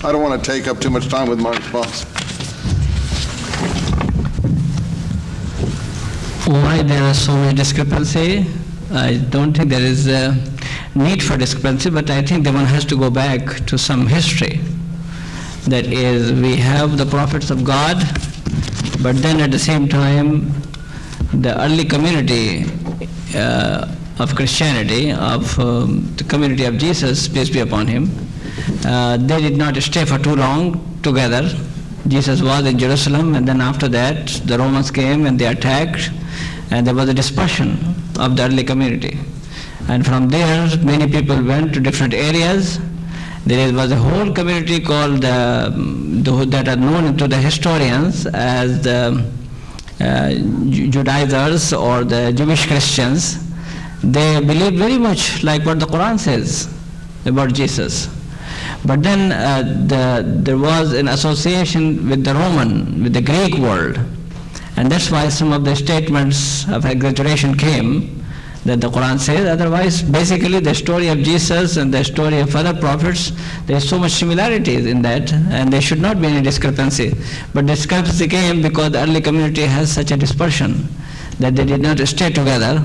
I don't want to take up too much time with my response. Why there are so many discrepancy? I don't think there is a need for discrepancy, but I think that one has to go back to some history. That is, we have the prophets of God, but then at the same time, the early community of Christianity, of the community of Jesus, peace be upon him, they did not stay for too long together. Jesus was in Jerusalem, and then after that, the Romans came and they attacked, and there was a dispersion of the early community. And from there, many people went to different areas. There was a whole community called, that are known to the historians as the Judaizers or the Jewish Christians. They believed very much like what the Quran says about Jesus. But then there was an association with the Greek world. And that's why some of the statements of exaggeration came that the Quran says. Otherwise, basically the story of Jesus and the story of other prophets, there's so much similarities in that, and there should not be any discrepancy. But discrepancy came because the early community has such a dispersion that they did not stay together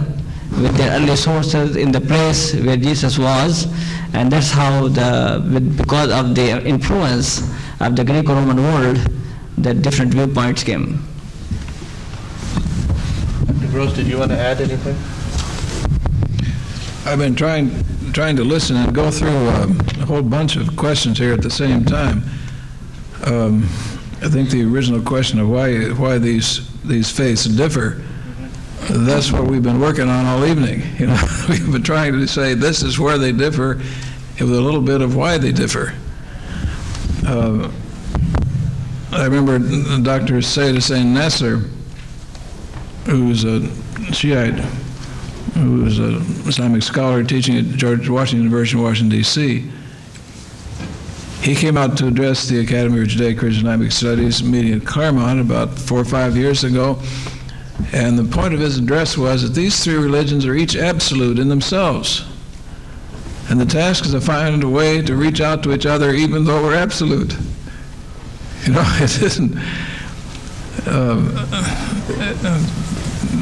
with their early sources in the place where Jesus was, and that's how because of the influence of the Greco-Roman world, the different viewpoints came. Dr. Gross, did you want to add anything? I've been trying to listen and go through a whole bunch of questions here at the same time. I think the original question of why these faiths differ, that's what we've been working on all evening. You know, we've been trying to say this is where they differ, with a little bit of why they differ. I remember Dr. Sayyid Hussein Nasser, who's a Shiite, who was an Islamic scholar teaching at George Washington University in Washington, D.C. He came out to address the Academy of Judaic-Christian Islamic Studies meeting at Claremont about 4 or 5 years ago. And the point of his address was that these three religions are each absolute in themselves. And the task is to find a way to reach out to each other even though we're absolute. You know, it isn't...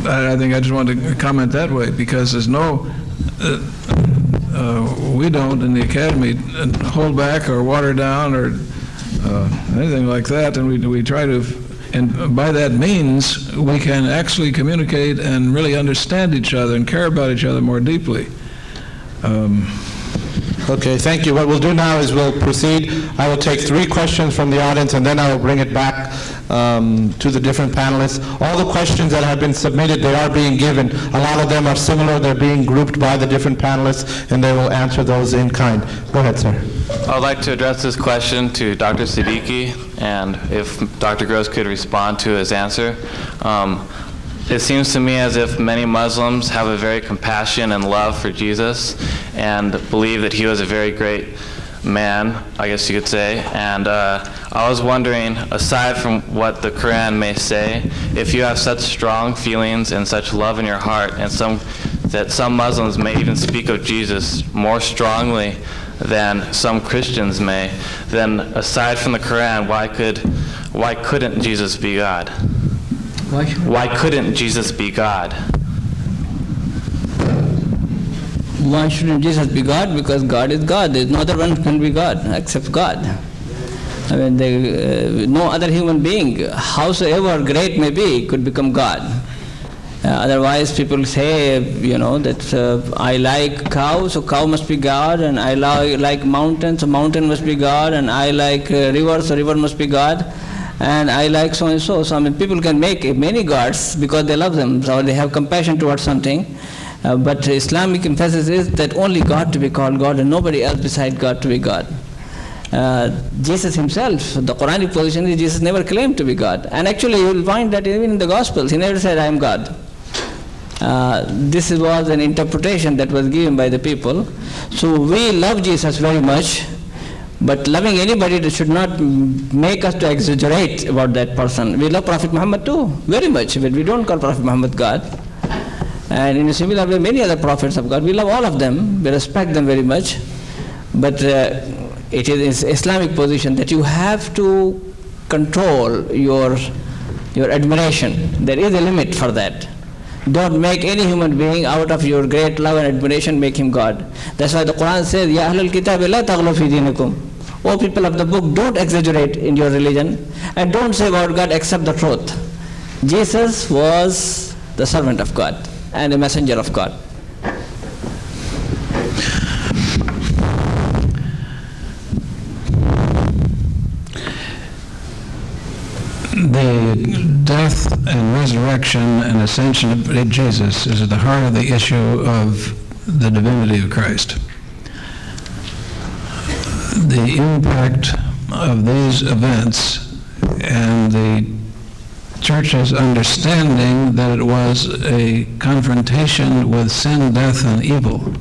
I think I just want to comment that way, because there's no... we don't in the Academy hold back or water down or anything like that, and we try to... And by that means, we can actually communicate and really understand each other and care about each other more deeply. Okay, thank you. What we'll do now is we'll proceed. I will take 3 questions from the audience, and then I will bring it back to the different panelists. All the questions that have been submitted, they are being given. A lot of them are similar. They're being grouped by the different panelists, and they will answer those in kind. Go ahead, sir. I would like to address this question to Dr. Siddiqui, and if Dr. Gross could respond to his answer. It seems to me as if many Muslims have a very compassion and love for Jesus and believe that he was a very great man, I guess you could say. And I was wondering, aside from what the Quran may say, if you have such strong feelings and such love in your heart, and that some Muslims may even speak of Jesus more strongly than some Christians may, then aside from the Quran, why couldn't Jesus be God? Why couldn't Jesus be God? Why shouldn't Jesus be God? Because God is God. There's no other one can be God except God. I mean, no other human being, howsoever great may be, could become God. Otherwise, people say, you know, that I like cow, so cow must be God, and I like mountain, so mountain must be God, and I like river, so river must be God, and I like so and so. So I mean, people can make many gods because they love them, or they have compassion towards something. But Islamic emphasis is that only God to be called God, and nobody else beside God to be God. Jesus himself, the Quranic position is Jesus never claimed to be God. And actually you will find that even in the Gospels, he never said, I am God. This was an interpretation that was given by the people. So we love Jesus very much, but loving anybody that should not make us to exaggerate about that person. We love Prophet Muhammad too, very much, but we don't call Prophet Muhammad God. And in a similar way, many other prophets of God, we love all of them, we respect them very much. But it is Islamic position that you have to control your admiration. There is a limit for that. Don't make any human being out of your great love and admiration, make him God. That's why the Quran says, Ya Ahlul Kitab la taghlu fi dinikum. O people of the book, don't exaggerate in your religion and don't say about God except the truth. Jesus was the servant of God and a messenger of God. The death and resurrection and ascension of Jesus is at the heart of the issue of the divinity of Christ. The impact of these events and the Church's understanding that it was a confrontation with sin, death, and evil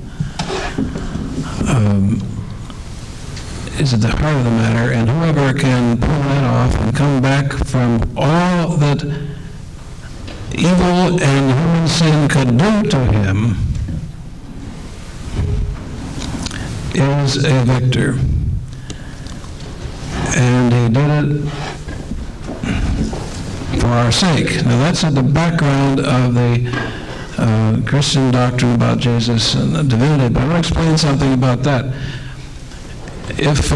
is at the heart of the matter, and whoever can pull that off and come back from all that evil and human sin could do to him is a victor. And he did it for our sake. Now that's at the background of the Christian doctrine about Jesus and the divinity, but I want to explain something about that. If